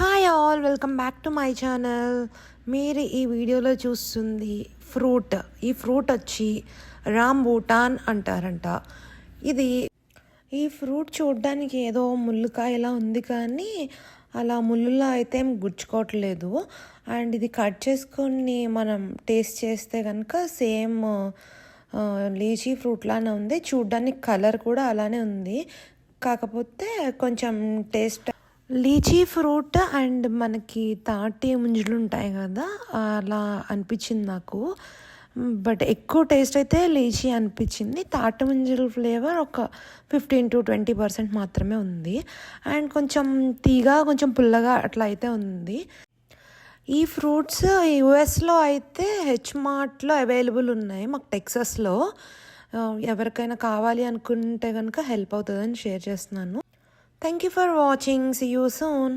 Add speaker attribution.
Speaker 1: Hi all, welcome back to my channel. మీరు ఈ వీడియోలో చూస్తుంది ఫ్రూట్. ఈ ఫ్రూట్ వచ్చి రాంబూటాన్ అంటారంట. ఈ ఫ్రూట్ చూడడానికి ఏదో ముళ్ళుకాయలా ఉంది, కానీ అలా ముళ్ళులా అయితే ఏం గుచ్చుకోవట్లేదు. అండ్ ఇది కట్ చేసుకొని మనం టేస్ట్ చేస్తే కనుక సేమ్ లీచీ ఫ్రూట్ లానే ఉంది. చూడ్డానికి కలర్ కూడా అలానే ఉంది, కాకపోతే కొంచెం టేస్ట్ లీచీ ఫ్రూట్ అండ్ మనకి తాటి ముంజలు ఉంటాయి కదా, అలా అనిపించింది నాకు. బట్ ఎక్కువ టేస్ట్ అయితే లీచీ అనిపించింది. తాటి ముంజల ఫ్లేవర్ ఒక 15-20% మాత్రమే ఉంది. అండ్ కొంచెం తీగా కొంచెం పుల్లగా అట్లా అయితే ఉంది. ఈ ఫ్రూట్స్ యూఎస్లో అయితే హెచ్మార్ట్లో అవైలబుల్ ఉన్నాయి, మాకు టెక్సస్లో. ఎవరికైనా కావాలి అనుకుంటే కనుక హెల్ప్ అవుతుందని షేర్ చేస్తున్నాను. Thank you for watching. See you soon.